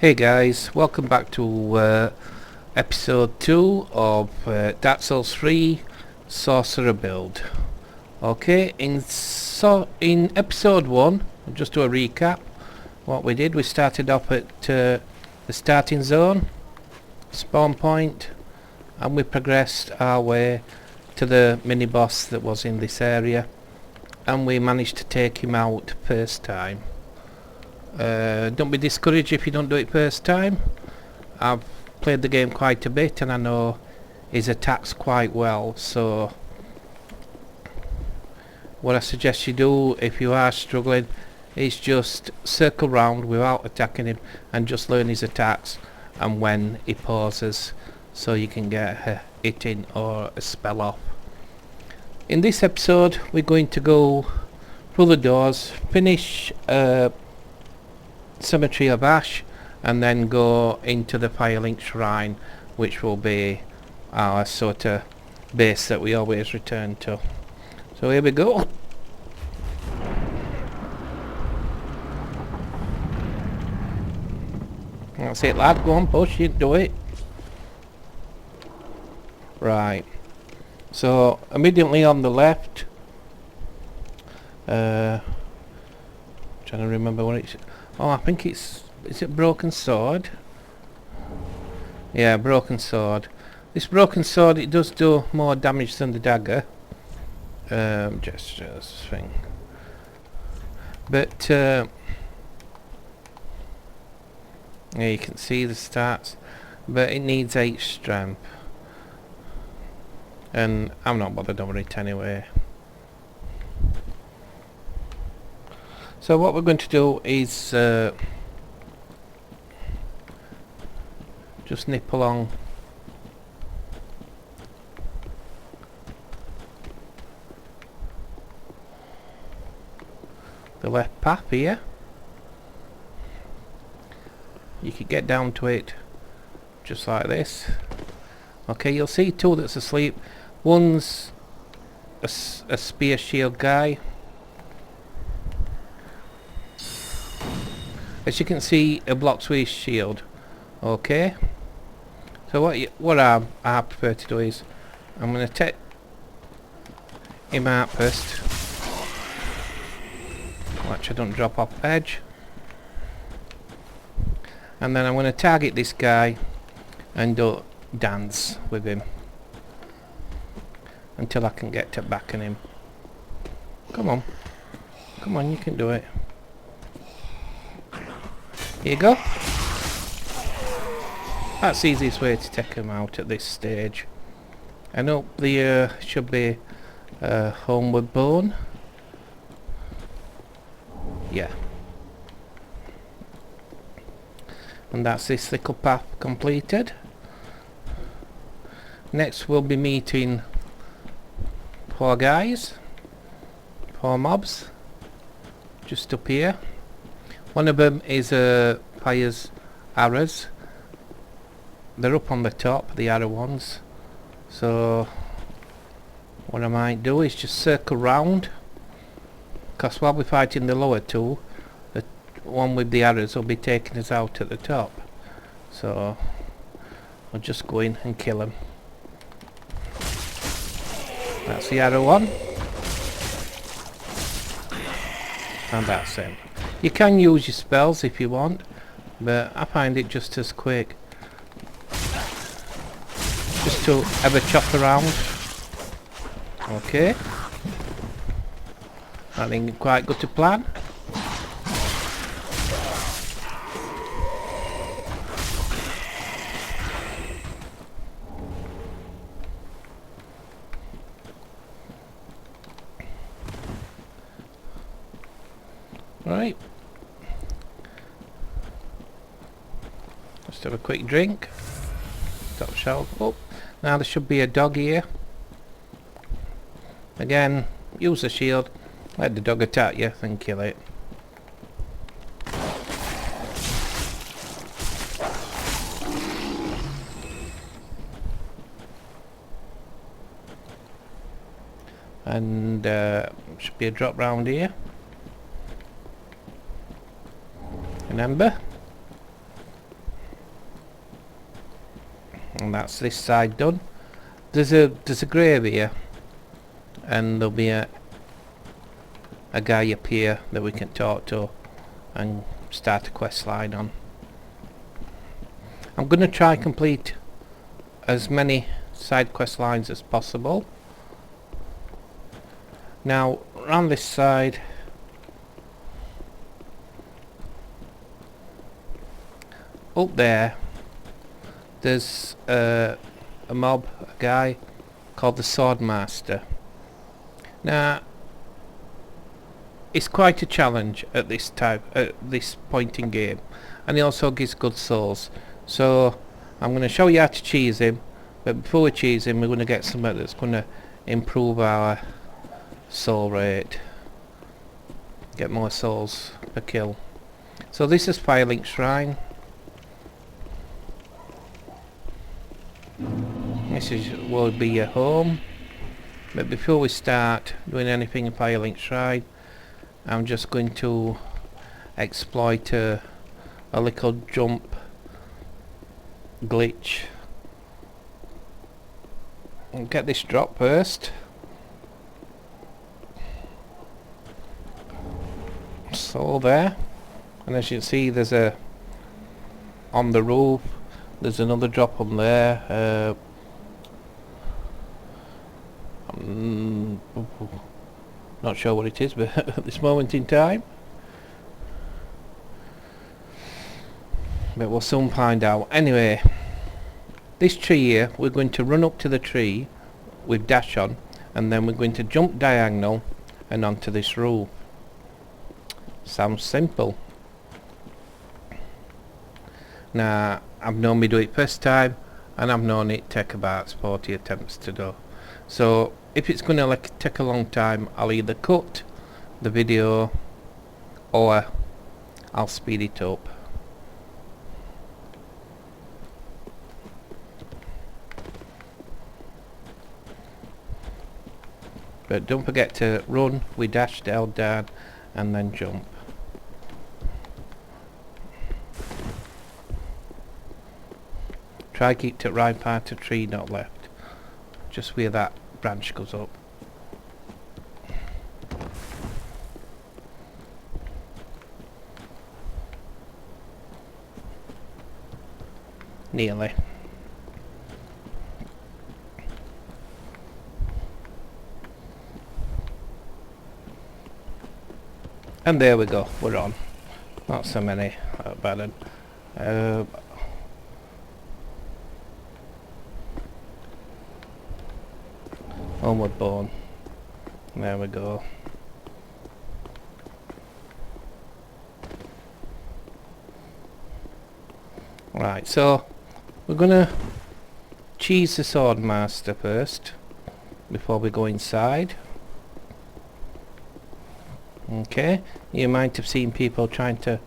Hey guys, welcome back to episode 2 of Dark Souls 3 Sorcerer build. Okay, in episode 1, I'll just do a recap. What we did, we started off at the starting zone, spawn point, and we progressed our way to the mini boss that was in this area, and we managed to take him out first time. Don't be discouraged if you don't do it first time. I've played the game quite a bit and I know his attacks quite well, so what I suggest you do if you are struggling is just circle round without attacking him and just learn his attacks and when he pauses, so you can get a hit in or a spell off. In this episode we're going to go through the doors, finish Cemetery of Ash, and then go into the Firelink Shrine, which will be our sort of base that we always return to. So here we go. That's it, lad, go on, push it, do it. Right, so immediately on the left, trying to remember what it's. Oh, I think is it Broken Sword? Yeah, Broken Sword. This Broken Sword, it does do more damage than the dagger. Gestures thing. But, yeah, you can see the stats. But it needs 8 strength. And I'm not bothered over it anyway. So what we're going to do is just nip along the left path here. You could get down to it just like this. Okay, you'll see two that's asleep. One's a spear shield guy. As you can see, it blocks with his shield. Okay. So what I prefer to do is I'm going to take him out first. Watch I don't drop off edge. And then I'm going to target this guy and do dance with him until I can get to backing him. Come on. Come on, you can do it. Here you go. That's the easiest way to take him out at this stage. And up there should be Homeward Bone. Yeah. And that's this little path completed. Next we'll be meeting 4 guys. 4 mobs. Just up here. One of them is Fire's arrows. They're up on the top, the arrow ones. So what I might do is just circle round, because while we're fighting the lower two, the one with the arrows will be taking us out at the top. So I'll just go in and kill him. That's the arrow one. And that's him. You can use your spells if you want, but I find it just as quick just to have a chop around. Okay, I think quite good to plan. Right, just have a quick drink. Stop shelf up. Now there should be a dog here. Again, use the shield, let the dog attack you, then kill it. And should be a drop round here. Remember? And that's this side done. There's a grave here, and there'll be a guy up here that we can talk to and start a quest line on. I'm going to try complete as many side quest lines as possible. Now around this side, up there's a mob, a guy called the Swordmaster. Now it's quite a challenge at this point in game, and he also gives good souls. So I'm going to show you how to cheese him, but before we cheese him we're going to get something that's going to improve our soul rate, get more souls per kill. So this is Firelink Shrine. This will be your home, but before we start doing anything in Firelink Shrine, I'm just going to exploit a little jump glitch and get this drop first. So there, and as you can see there's on the roof, there's another drop on there. Not sure what it is, but at this moment in time, but we'll soon find out. Anyway, this tree here, we're going to run up to the tree with dash on, and then we're going to jump diagonal and onto this roof. Sounds simple. Now I've known me do it first time, and I've known it take about 40 attempts to do. So if it's going to take a long time, I'll either cut the video or I'll speed it up. But don't forget to run with dash held down and then jump. Try keep to the right part of the tree, not left. Just where that branch goes up. Nearly. And there we go, we're on. Not so many bad. Homeward Bourne. There we go. Right, so we're gonna cheese the Swordmaster first before we go inside. Okay, you might have seen people trying to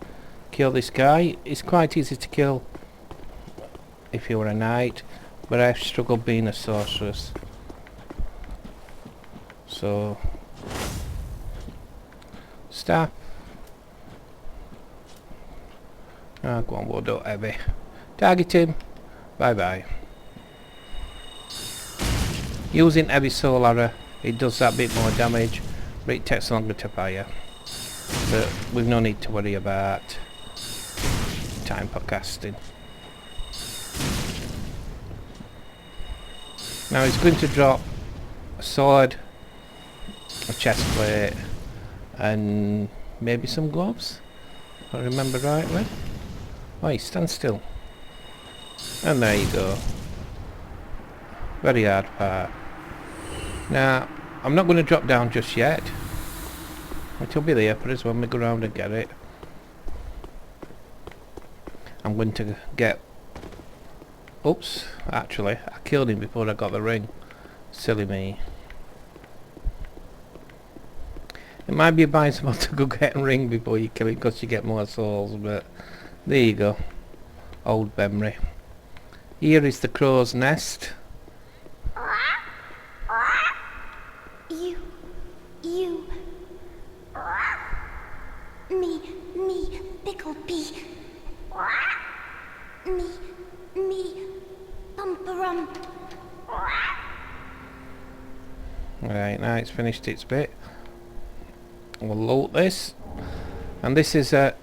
kill this guy. It's quite easy to kill if you were a knight, but I've struggled being a sorceress. So stop. Ah, go on, we'll do heavy. Target him. Bye bye. Using heavy soul arrow, it does that bit more damage, but it takes longer to fire. But we've no need to worry about time for casting. Now he's going to drop a sword, a chest plate, and maybe some gloves, if I remember rightly. Oh, he stands still. And there you go. Very hard part. Now, I'm not going to drop down just yet. It'll be there for us when we go around and get it. I'm going to get... Oops, actually, I killed him before I got the ring. Silly me. It might be advisable to go get a ring before you kill it because you get more souls, but there you go. Old memory. Here is the crow's nest. Me, pickled pea. Me, pumpkin. Right, now it's finished its bit. We'll load this. And this is a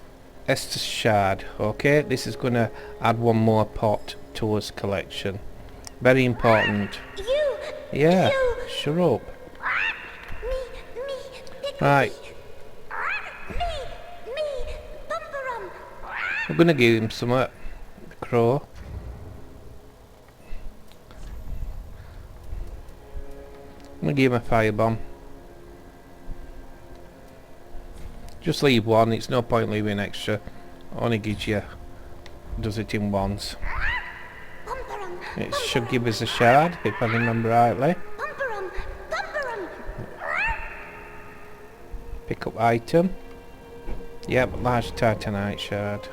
Estus shard, okay? This is going to add one more pot to us collection. Very important. Yeah, shut up. Right. We're going to give him some the crow. I'm going to give him a firebomb. Just leave one, it's no point leaving extra. Only gives you, does it in ones. It should give us a shard, if I remember rightly. Pick up item. Yep, large titanite shard.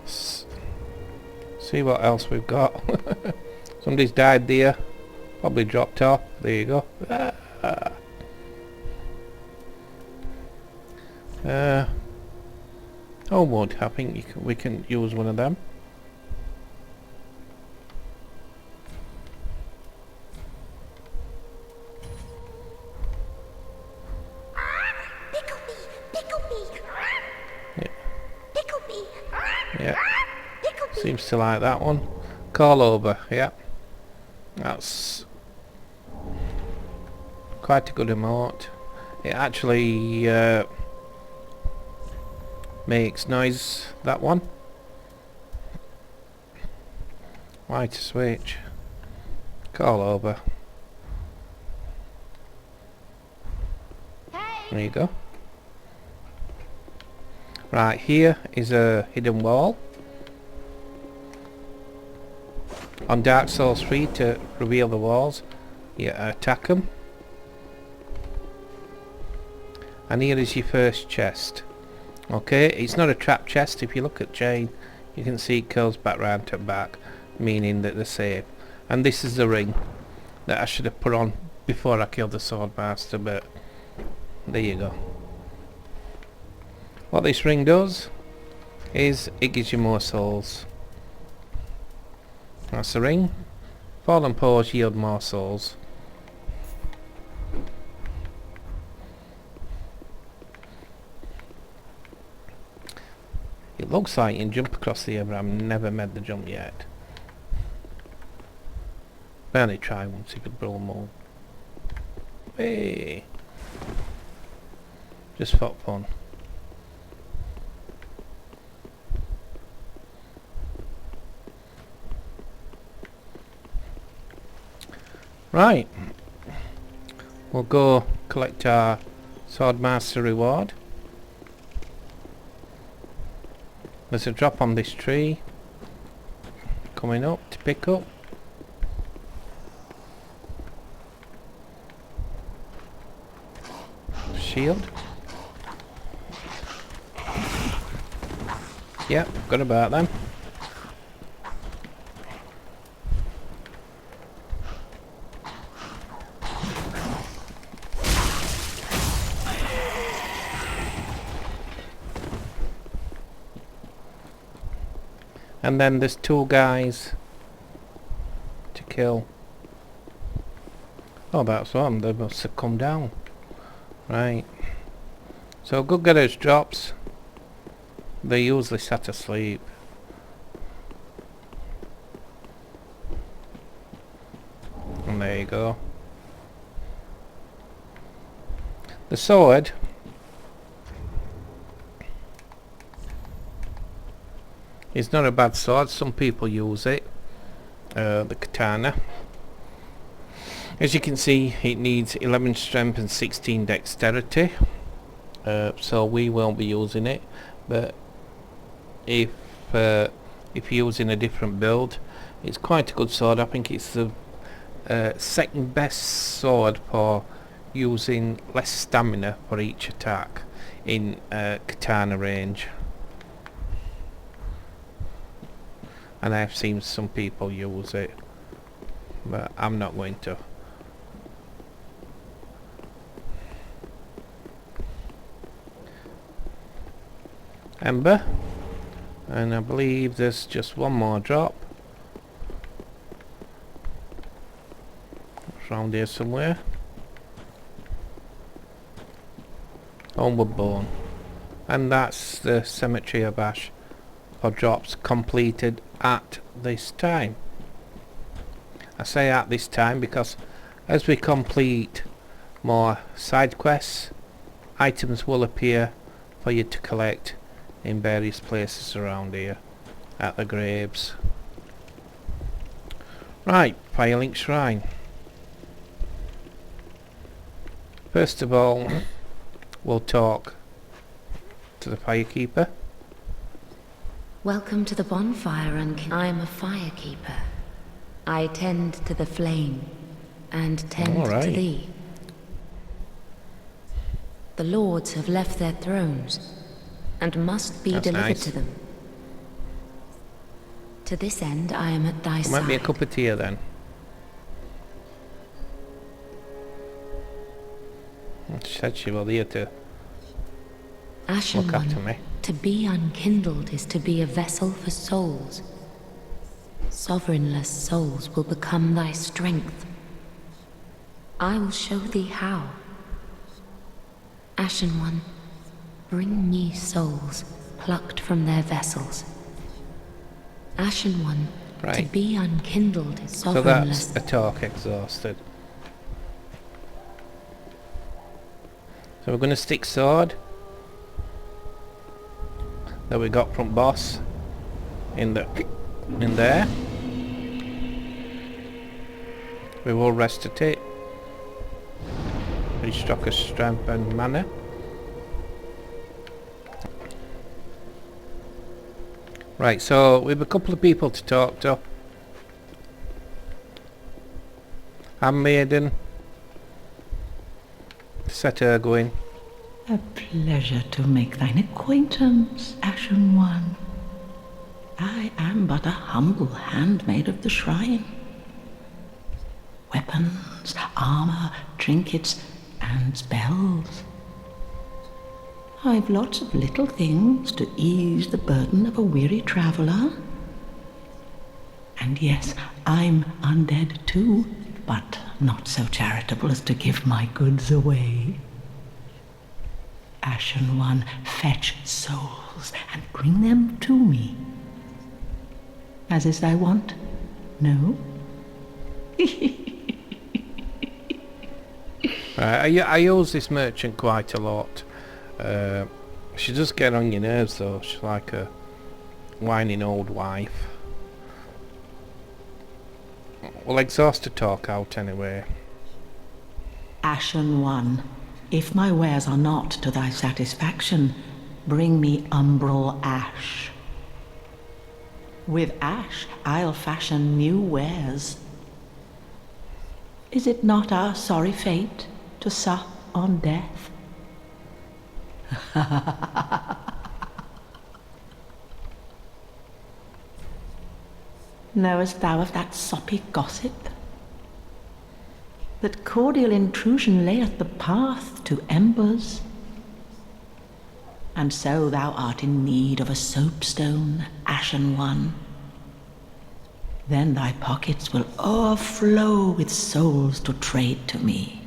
See what else we've got. Somebody's died there. Probably dropped off. There you go. Hawkwood, I think we can use one of them. Yeah. Seems to like that one. Call over, yeah. That's quite a good emote. It actually makes noise, that one. Why to switch? Call over. There you go. Right, here is a hidden wall. On Dark Souls 3 to reveal the walls, you attack them. And here is your first chest. Okay, it's not a trap chest. If you look at chain, you can see it curls back round to back, meaning that they're safe. And this is the ring that I should have put on before I killed the Swordmaster, but there you go. What this ring does is it gives you more souls. That's the ring. Fallen paws yield more souls. It looks like you can jump across the air, but I've never made the jump yet. Barely try once, you could blow them all. Hey! Just for fun. Right, we'll go collect our Swordmaster reward. There's a drop on this tree coming up to pick up. Shield. Yep, good about them. And then there's two guys to kill. Oh, that's one. They must have come down. Right. So good getters drops. They usually sat asleep. And there you go. The sword it's not a bad sword, some people use it. The katana. As you can see, it needs 11 strength and 16 dexterity. So we won't be using it. But if you're using a different build, it's quite a good sword. I think it's the second best sword for using less stamina for each attack in katana range. And I've seen some people use it, but I'm not going to. Ember, and I believe there's just one more drop. around here somewhere. Homeward Bone. And that's the Cemetery of Ash for drops completed at this time. I say at this time because as we complete more side quests, items will appear for you to collect in various places around here at the graves. Right, Firelink Shrine. First of all, we'll talk to the Firekeeper. Welcome to the bonfire, I am a Firekeeper. I tend to the flame and tend to thee. The lords have left their thrones and must be delivered to them. To this end, I am at thy side. Might be a cup of tea then. She said she was here to Ashen look after One, me. to be unkindled is to be a vessel for souls. Sovereignless souls will become thy strength. I will show thee how. Ashen One, bring me souls plucked from their vessels. Ashen One, to be unkindled is sovereignless. So that's a talk exhausted. So we're going to stick sword that we got from boss in there. We will resuscitate. Restock of strength and mana. Right, so we have a couple of people to talk to. Handmaid. Set her going. A pleasure to make thine acquaintance, Ashen One. I am but a humble handmaid of the shrine. Weapons, armor, trinkets, and spells. I've lots of little things to ease the burden of a weary traveler. And yes, I'm undead too, but not so charitable as to give my goods away. Ashen One, fetch souls and bring them to me. As is thy wont? No? I use this merchant quite a lot. She does get on your nerves though. She's like a whining old wife. We'll exhaust the talk out anyway. Ashen One, if my wares are not to thy satisfaction, bring me umbral ash. With ash, I'll fashion new wares. Is it not our sorry fate to sup on death? Knowest thou of that soppy gossip? That cordial intrusion layeth the path to embers? And so thou art in need of a soapstone, Ashen One. Then thy pockets will overflow with souls to trade to me.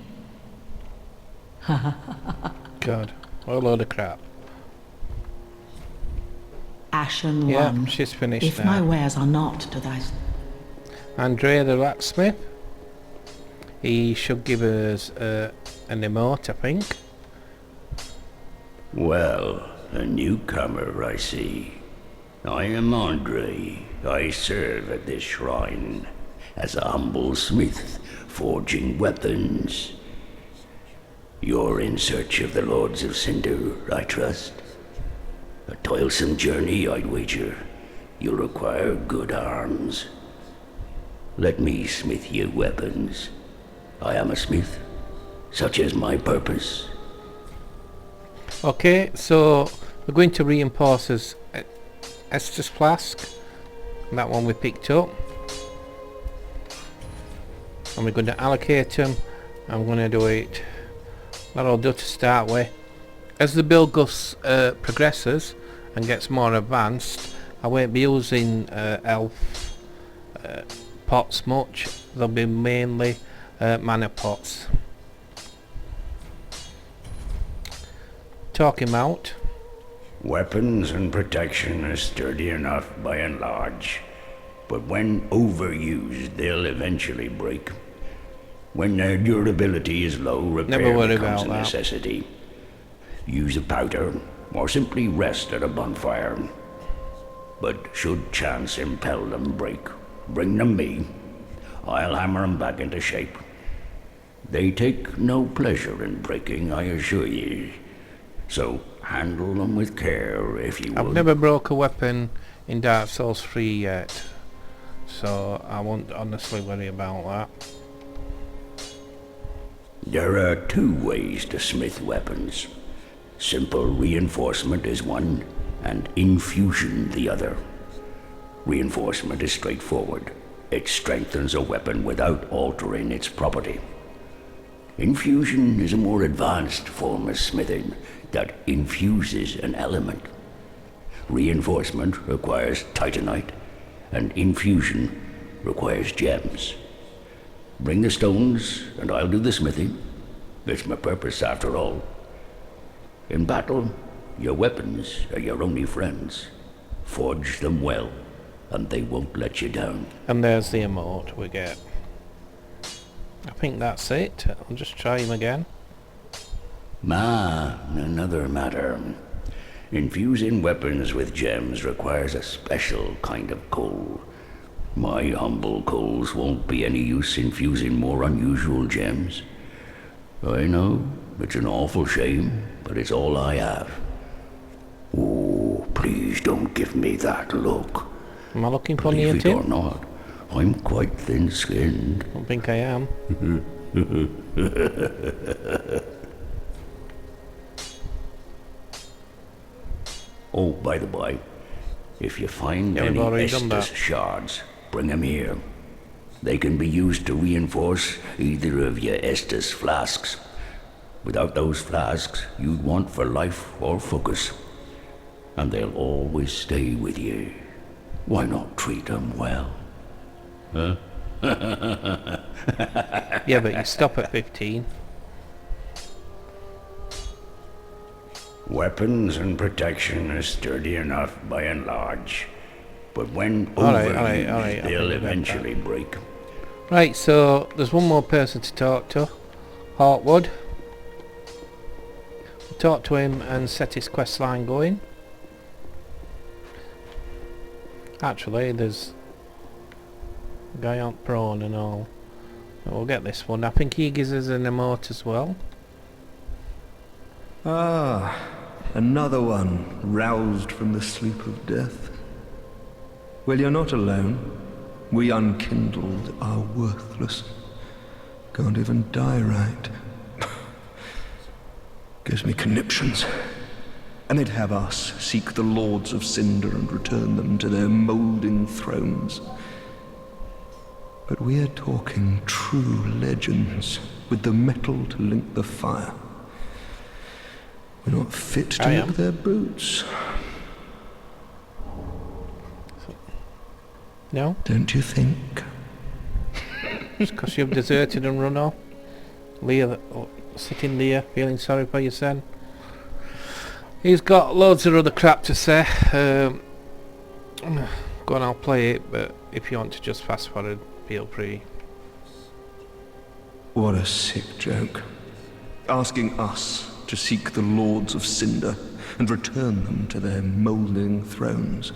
God, what a load of crap. Ashen Yeah, One, she's finished if now. my wares are not to thy... Andrea the Blacksmith. He should give us an emote, I think. Well, a newcomer, I see. I am Andre. I serve at this shrine as a humble smith, forging weapons. You're in search of the Lords of Cinder, I trust? A toilsome journey, I'd wager. You'll require good arms. Let me smith you weapons. I am a smith. Such is my purpose. Okay, so we're going to reinforce his Estus flask. That one we picked up. And we're going to allocate them. I'm going to do it. That'll do to start with. As the build progresses and gets more advanced, I won't be using elf pots much. They'll be mainly mana pots. Talk him out. Weapons and protection are sturdy enough by and large, but when overused, they'll eventually break. When their durability is low, repair becomes a necessity. Use a powder, or simply rest at a bonfire. But should chance impel them break, bring them me. I'll hammer them back into shape. They take no pleasure in breaking, I assure ye. So handle them with care, if you would. I've never broke a weapon in Dark Souls 3 yet, so I won't honestly worry about that. There are 2 ways to smith weapons. Simple reinforcement is one, and infusion the other. Reinforcement is straightforward. It strengthens a weapon without altering its property. Infusion is a more advanced form of smithing that infuses an element. Reinforcement requires titanite, and infusion requires gems. Bring the stones, and I'll do the smithing. It's my purpose, after all. In battle, your weapons are your only friends. Forge them well, and they won't let you down. And there's the emote we get. I think that's it. I'll just try him again. Another matter. Infusing weapons with gems requires a special kind of coal. My humble coals won't be any use infusing more unusual gems. I know, it's an awful shame, but it's all I have. Oh, please don't give me that look. Am I looking funny Believe at it him? or not, I'm quite thin-skinned. I don't think I am. Oh, by the by, if you find any Estus shards, bring them here. They can be used to reinforce either of your Estus flasks. Without those flasks, you'd want for life or focus. And they'll always stay with you. Why not treat them well? Huh? Yeah, but you stop at 15. Weapons and protection are sturdy enough by and large. But when overused, they'll eventually break. Right, so there's one more person to talk to. Hawkwood. Talk to him and set his quest line going. Actually, there's a guy on prone and all. We'll get this one. I think he gives us an emote as well. Ah, another one roused from the sleep of death. Well, you're not alone. We unkindled are worthless. Can't even die right. Gives me conniptions. And they'd have us seek the Lords of Cinder and return them to their moulding thrones. But we're talking true legends, with the metal to link the fire. We're not fit to lick their boots. No? Don't you think? Just because you've deserted and run off. Leah, sitting there, feeling sorry for your son. He's got loads of other crap to say. Go on, I'll play it, but if you want to just fast forward, feel free. What a sick joke. Asking us to seek the Lords of Cinder and return them to their moulding thrones.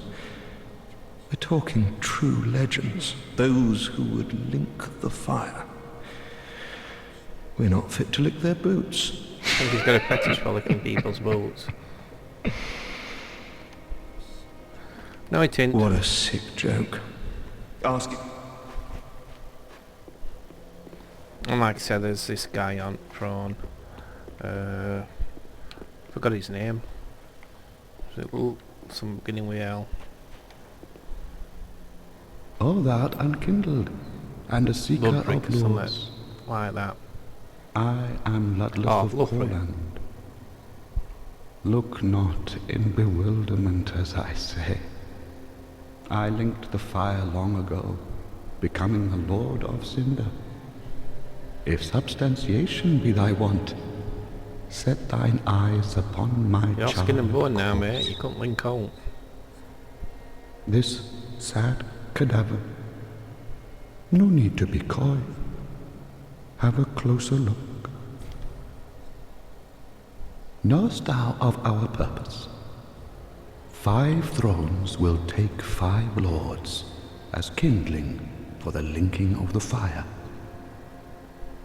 We're talking true legends, those who would link the fire. We're not fit to lick their boots. I think he's got a fetish for licking people's boots. No, it ain't. What a sick joke. Ask... And like I said, there's this guy on prawn. Forgot his name. Was it some beginning with L? All that unkindled, and a seeker of lords. Like that. I am Ludleth of Courland. Look not in bewilderment as I say. I linked the fire long ago, becoming the Lord of Cinder. If substantiation be thy want, set thine eyes upon my You're child. skin and bone now, corpse. mate. You can't link out. This sad cadaver. No need to be coy. Have a closer look. Knowest thou of our purpose? 5 thrones will take 5 lords as kindling for the linking of the fire.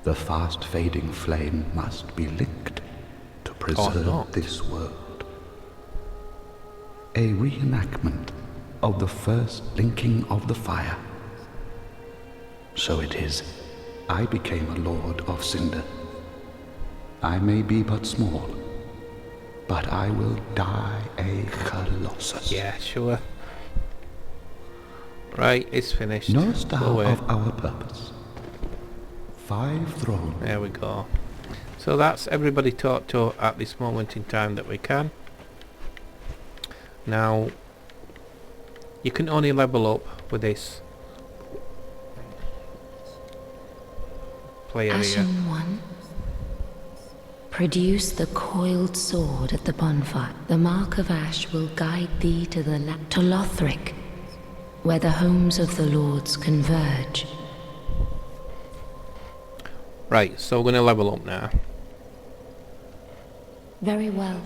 The fast-fading flame must be licked to preserve not. this world. A reenactment of the first linking of the fire. So it is, I became a lord of Cinder. I may be but small, but I will die a colossus. Yeah, sure. Right, it's finished. Knowest Go thou away. of our purpose? 5 thrones. There we go. So that's everybody talked to at this moment in time that we can. Now, you can only level up with this play area. Ashen One, produce the coiled sword at the bonfire. The mark of ash will guide thee to the to Lothric, where the homes of the lords converge. Right, so we're going to level up now. Very well.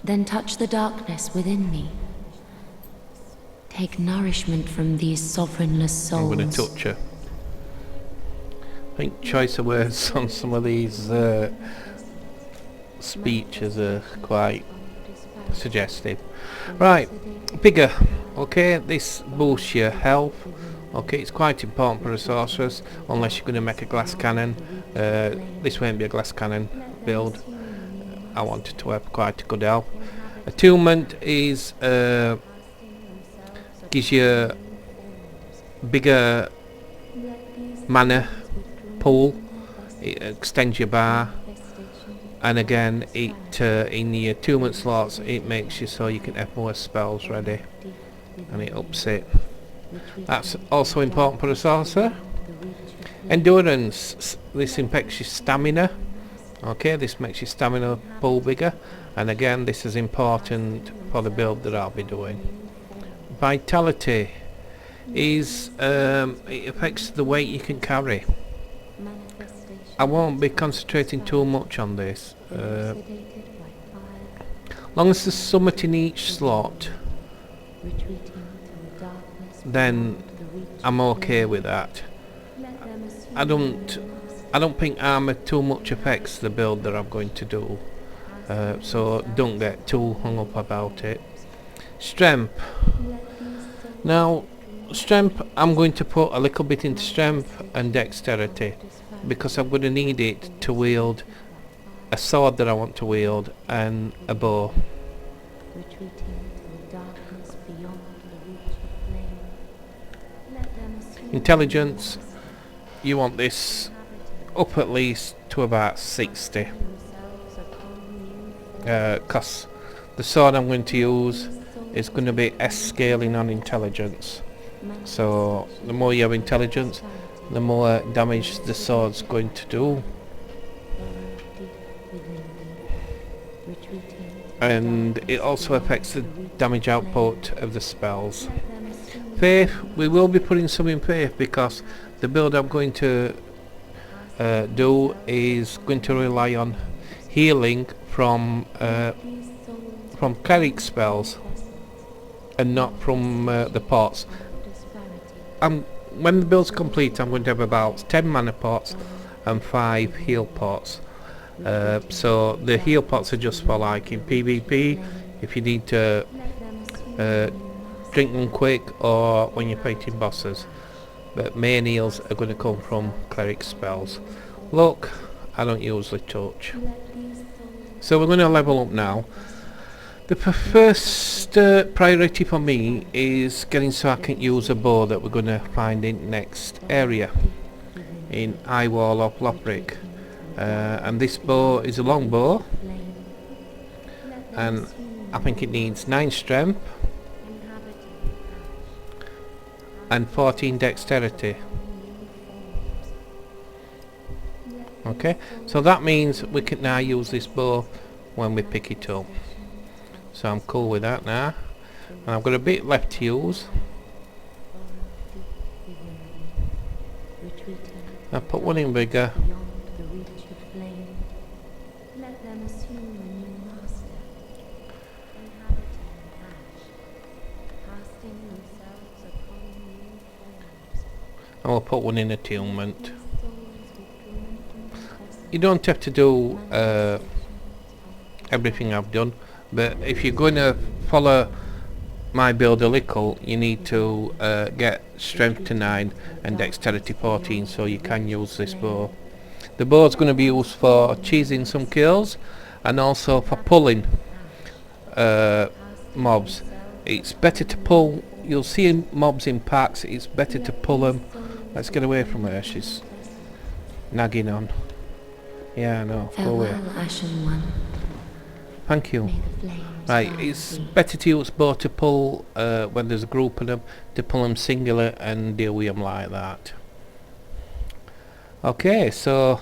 Then touch the darkness within me. Take nourishment from these sovereignless souls. I'm going to touch her. I think choice of words on some of these speeches are quite suggestive. Right, bigger. Okay, this boosts your health. Okay, it's quite important for a sorceress, unless you're going to make a glass cannon. This won't be a glass cannon build. I want it to have quite a good health. Attunement is gives you bigger mana pool. It extends your bar, and again, it in the attunement slots, it makes you so you can have more spells ready, and it ups it. That's also important for a sorcerer. Endurance, this impacts your stamina. Okay, this makes your stamina pool bigger, and again, this is important for the build that I'll be doing. Vitality is it affects the weight you can carry. I won't be concentrating too much on this. Long as there's summit in each slot, then I'm okay with that. I don't think armor too much affects the build that I'm going to do, so don't get too hung up about it. Strength. Now, strength, I'm going to put a little bit into strength and dexterity, because I'm going to need it to wield a sword that I want to wield and a bow. Intelligence, you want this up at least to about 60, because the sword I'm going to use is going to be S scaling on intelligence. So the more you have intelligence, the more damage the sword's going to do. And it also affects the damage output of the spells. Faith, we will be putting some in faith, because the build I'm going to do is going to rely on healing from cleric spells and not from the pots. When the build's complete, I'm going to have about 10 mana pots and 5 heal pots. So the heal pots are just for like in PvP, if you need to drink them quick, or when you're fighting bosses. But main heals are going to come from cleric spells. Look, I don't usually touch. So we're going to level up now. The first priority for me is getting so I can use a bow that we're going to find in next area in Eyewall of Lothric. And this bow is a long bow, and I think it needs 9 strength and 14 dexterity. Okay, so that means we can now use this bow when we pick it up. So I'm cool with that now. And I've got a bit left to use. I'll put one in bigger. And we'll put one in attunement. You don't have to do everything I've done, but if you're going to follow my build a little, you need to get strength to 9 and dexterity 14, so you can use this bow. The bow is going to be used for cheesing some kills and also for pulling mobs. It's better to pull. You'll see mobs in packs. It's better to pull them. Let's get away from her. She's nagging on. Yeah, no, go away. Thank you. Right, it's better to use bow to pull when there's a group of them, to pull them singular and deal with them like that. Okay, so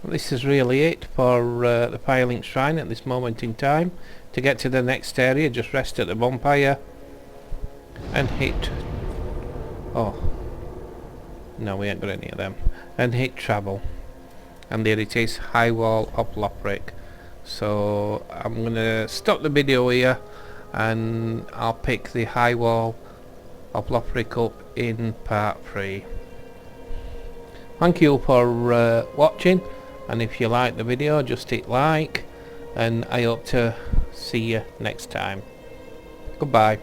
this is really it for the Firelink Shrine at this moment in time. To get to the next area, just rest at the bonfire and hit... Oh, no, we ain't got any of them. And hit travel. And there it is, High Wall of Lothric. So I'm going to stop the video here and I'll pick the High Wall of Lothric up in part 3. Thank you for watching, and if you like the video just hit like, and I hope to see you next time. Goodbye.